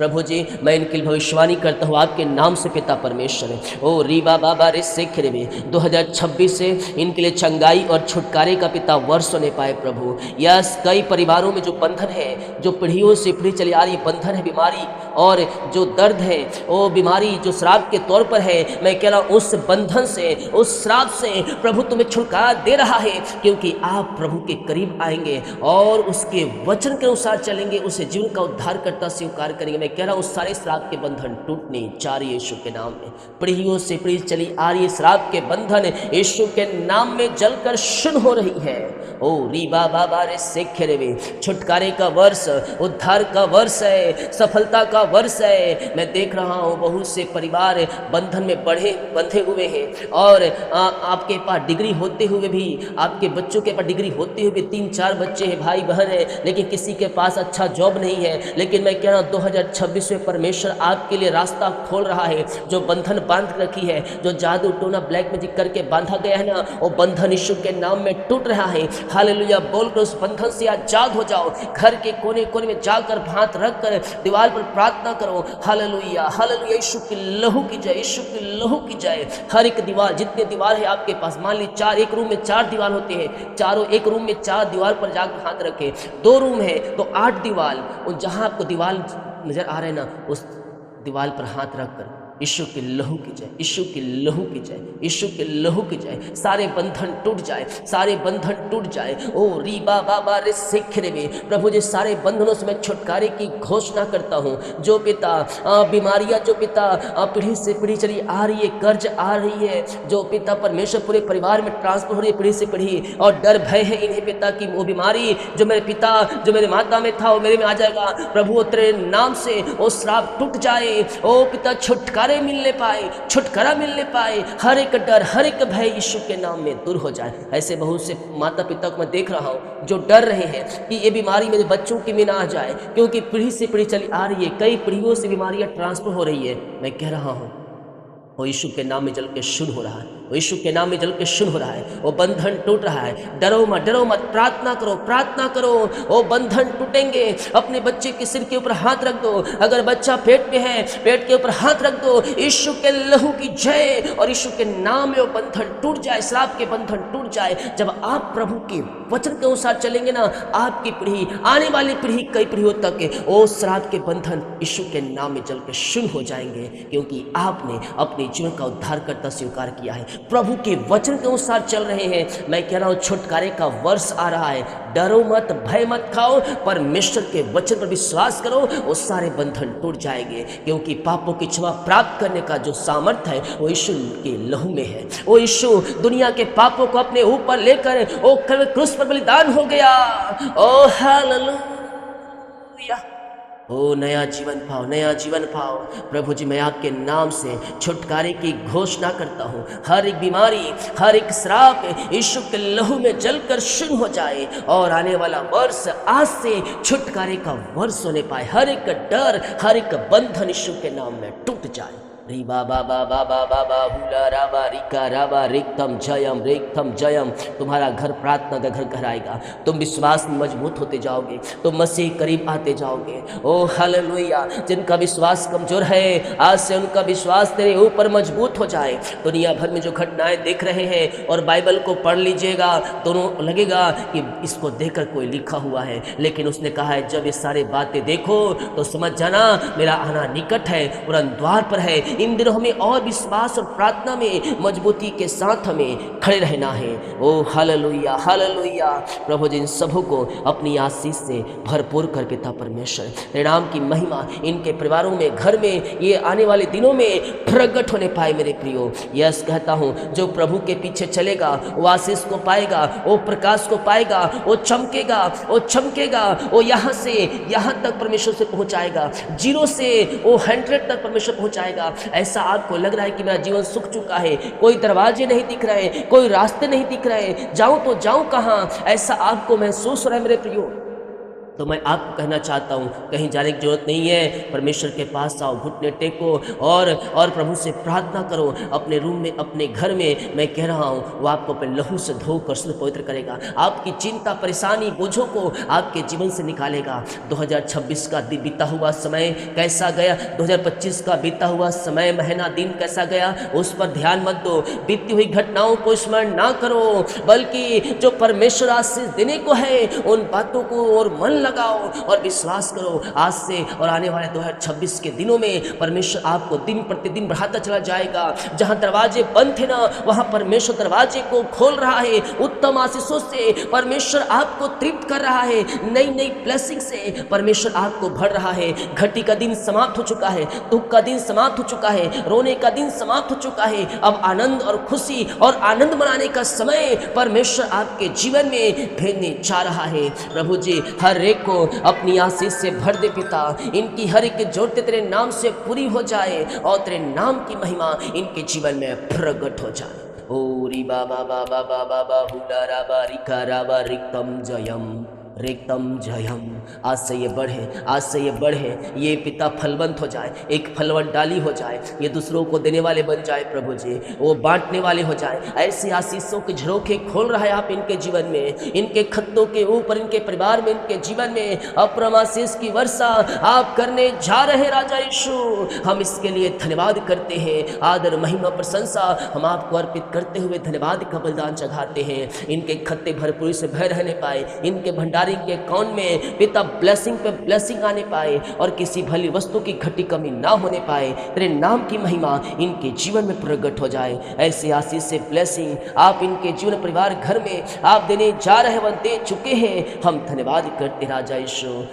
प्रभु जी मैं इनके लिए भविष्यवाणी करता हूँ आपके नाम से पिता परमेश्वर है। ओ रीबा बाबा रे सिख रे 2026 से इनके लिए चंगाई और छुटकारे का पिता वर्ष होने पाए प्रभु। यस, कई परिवारों में जो बंधन है, जो पीढ़ियों से पीढ़ी चली आ रही बंधन है, बीमारी और जो दर्द है, वो बीमारी जो श्राप के तौर पर है, मैं कह रहा हूँ उस बंधन से, उस श्राप से प्रभु तुम्हें छुटकारा दे रहा है, क्योंकि आप प्रभु के करीब आएंगे और उसके वचन के अनुसार चलेंगे, उसे जीवन का उद्धार करता स्वीकार करेंगे। मैं कह रहा हूँ सारे श्राप के बंधन टूटने जा रही है यीशु के नाम में। पीढ़ियों से पीढ़ी चली आ रही श्राप के बंधन यीशु के नाम में जलकर शुद्ध हो रही है। ओ रीबा बाबा रे सिख रे, छुटकारे का वर्ष, उद्धार का वर्ष है, सफलता का वर्ष है। मैं देख रहा हूँ बहुत से परिवार बंधन में बंधे हुए हैं और आपके पास डिग्री होते हुए भी, आपके बच्चों के पास डिग्री होते हुए भी 3-4 बच्चे हैं, भाई बहन है, लेकिन किसी के पास अच्छा जॉब नहीं है। लेकिन मैं कह रहा हूँ 2026 में परमेश्वर आपके लिए रास्ता खोल रहा है। जो बंधन बांध रखी है, जो जादू टोना ब्लैक मैजिक करके बांधा गया है ना, वो बंधन यीशु के नाम में टूट रहा है। हालेलुया बोलकर उस बंधन से आजाद हो जाओ। घर के कोने कोने में जाकर हाथ रख कर दीवार पर प्रार्थना करो। हालेलुया हालेलुया, यीशु की लहू की जय, यीशु की लहू की जय। हर एक दीवार, जितने दीवार है आपके पास, मान ली 4, एक रूम में 4 दीवार होते हैं, चारों एक रूम में 4 दीवार पर जाकर हाथ रखे। 2 रूम है तो 8 दीवार, और जहां आपको दीवार नजर आ रहे हैं ना, उस दीवार पर हाथ रख कर यीशु की लहू की जय, यीशु की लहू की जय, यीशु की लहू की जय। सारे बंधन टूट जाए, सारे बंधन टूट जाए। ओ रीबा बाबा रे सिख रे, प्रभु जी सारे बंधनों से मैं छुटकारे की घोषणा करता हूँ। जो पिता बीमारियां, जो पिता पीढ़ी से पीढ़ी चली आ रही है, कर्ज आ रही है, जो पिता परमेश्वर पूरे परिवार में ट्रांसफर हो रही है पीढ़ी से पीढ़ी, और डर भय है इन्हें पिता की वो बीमारी जो मेरे पिता, जो मेरे माता में था वो मेरे में आ जाएगा। प्रभु तेरे नाम से वो श्राप टूट जाए। ओ पिता छुटकारे मिलने पाए, छुटकारा मिलने पाए। हर एक डर, हर एक भय यीशु के नाम में दूर हो जाए। ऐसे बहुत से माता पिता को मैं देख रहा हूँ जो डर रहे हैं कि ये बीमारी मेरे बच्चों की में ना आ जाए, क्योंकि पीढ़ी से पीढ़ी चली आ रही है, कई पीढ़ियों से बीमारियां ट्रांसफर हो रही है। मैं कह रहा हूँ वो यीशु के नाम में जल के शुद्ध हो रहा है, वो यीशु के नाम में जल के शुद्ध हो रहा है। वो बंधन टूट रहा है। डरो मत, डरो मत, प्रार्थना करो, प्रार्थना करो। वो बंधन टूटेंगे। अपने बच्चे के सिर के ऊपर हाथ रख दो। अगर बच्चा पेट में है, पेट के ऊपर हाथ रख दो। यीशु के लहू की जय, और यीशु के नाम में वो बंधन टूट जाए, श्राप के बंधन टूट जाए। जब आप प्रभु के वचन के अनुसार चलेंगे ना, आपकी पीढ़ी, आने वाली पीढ़ी, कई पीढ़ियों तक वो श्राप के बंधन यीशु के नाम में जल के शुद्ध हो जाएंगे, क्योंकि आपने अपने जीवन का उद्धार करता स्वीकार किया है, प्रभु के वचन के अनुसार चल रहे हैं। मैं कह रहा हूं छुटकारे का वर्ष आ रहा है। डरो मत, भय मत खाओ, परमेश्वर के वचन पर विश्वास करो, वो सारे बंधन टूट जाएंगे, क्योंकि पापों की क्षमा प्राप्त करने का जो सामर्थ्य है वो यीशु के लहू में है। वो यीशु दुनिया के पापों को अपने ऊपर लेकर वो क्रूस पर बलिदान हो गया। ओ हालेलुया, ओ नया जीवन पाओ, नया जीवन पाओ। प्रभु जी मैं आपके नाम से छुटकारे की घोषणा करता हूँ। हर एक बीमारी, हर एक श्राप यीशु के लहू में जलकर शुद्ध हो जाए, और आने वाला वर्ष आज से छुटकारे का वर्ष होने पाए। हर एक डर, हर एक बंधन यीशु के नाम में टूट जाए। री बाबा बाबा बाबा बाबूला राबा रिका राबा रिक्तम जयम रिक्तम जयम। तुम्हारा घर प्रार्थना का घर कहलाएगा। तुम विश्वास में मजबूत होते जाओगे, तुम मसीह करीब आते जाओगे। ओ हालेलुया, जिनका विश्वास कमजोर है आज से उनका विश्वास तेरे ऊपर मजबूत हो जाए। दुनिया भर में जो घटनाएं देख रहे हैं, और बाइबल को पढ़ लीजिएगा, दोनों लगेगा कि इसको देखकर कोई लिखा हुआ है, लेकिन उसने कहा है जब ये सारी बातें देखो तो समझ जाना मेरा आना निकट है, तुरंत द्वार पर है। इन दिनों हमें और विश्वास और प्रार्थना में मजबूती के साथ हमें खड़े रहना है। ओ हालेलुया हालेलुया। प्रभु जी इन सबों को अपनी आशीष से भरपूर कर पिता परमेश्वर तेरे नाम की महिमा इनके परिवारों में, घर में, ये आने वाले दिनों में प्रकट होने पाए। मेरे प्रियो यस कहता हूँ, जो प्रभु के पीछे चलेगा वो आशीष को पाएगा, वो प्रकाश को पाएगा, वो चमकेगा, वो चमकेगा, वो यहाँ से यहाँ तक परमेश्वर से पहुँचाएगा, 0 से वो 100 तक परमेश्वर पहुँचाएगा। ऐसा आपको लग रहा है कि मेरा जीवन सूख चुका है, कोई दरवाजे नहीं दिख रहे, कोई रास्ते नहीं दिख रहे, जाऊं तो जाऊं कहां, ऐसा आपको महसूस हो रहा है मेरे प्रियो। तो मैं आपको कहना चाहता हूँ, कहीं जाने की जरूरत नहीं है। परमेश्वर के पास आओ, घुटने टेको और प्रभु से प्रार्थना करो। अपने रूम में, अपने घर में, मैं कह रहा हूँ, वो आपको अपने लहू से धोकर शुद्ध पवित्र करेगा। आपकी चिंता, परेशानी, बोझों को आपके जीवन से निकालेगा। 2026 का बीता हुआ समय कैसा गया, 2025 का बीता हुआ समय, महीना, दिन कैसा गया, उस पर ध्यान मत दो। बीती हुई घटनाओं को स्मरण ना करो, बल्कि जो परमेश्वर आशीष देने को है उन बातों को और मन लगाओ और विश्वास करो। आज से और आने वाले 2026 के दिनों में परमेश्वर आपको दिन प्रतिदिन बढ़ाता चला जाएगा। जहां दरवाजे बंद थे ना, वहां परमेश्वर दरवाजे को खोल रहा है। उत्तम आशीषों से परमेश्वर आपको तृप्त कर रहा है। नई नई ब्लेसिंग से परमेश्वर आपको भर रहा है। घटी का दिन समाप्त हो चुका है, दुख का दिन समाप्त हो चुका है, रोने का दिन समाप्त हो चुका है। अब आनंद और खुशी और आनंद मनाने का समय परमेश्वर आपके जीवन में भेजने जा रहा है। प्रभु जी हर एक को अपनी आशीष से भर दे पिता। इनकी हर एक जरूरतें तेरे नाम से पूरी हो जाए और तेरे नाम की महिमा इनके जीवन में प्रकट हो जाए। ओ री बाबा बाबा बाबा बाबा राबा रिका राबा रिक्तम जयम रिक्तम जयम। आज से ये बढ़े, आज से ये बढ़े, ये पिता फलवंत हो जाए, एक फलवंत डाली हो जाए, ये दूसरों को देने वाले बन जाए। प्रभु जी वो बांटने वाले हो जाए। ऐसी आशीषों के झरोखे खोल रहा है आप इनके जीवन में, इनके खत्तों के ऊपर, इनके परिवार में, इनके जीवन में अपरम आशीष की वर्षा आप करने जा रहे राजा यीशु। हम इसके लिए धन्यवाद करते हैं। आदर, महिमा, प्रशंसा हम आपको अर्पित करते हुए धन्यवाद का बलिदान चढ़ाते हैं। इनके खत्ते भरपूरी से भर रहने पाए, इनके भंडार के अकाउंट में पिता ब्लेसिंग पे ब्लेसिंग आने पाए और किसी भली वस्तु की घटी कमी ना होने पाए। तेरे नाम की महिमा इनके जीवन में प्रकट हो जाए। ऐसे आशीष से ब्लेसिंग आप इनके जीवन, परिवार, घर में आप देने जा रहे हैं, दे चुके हैं। हम धन्यवाद करते राजा यीशु।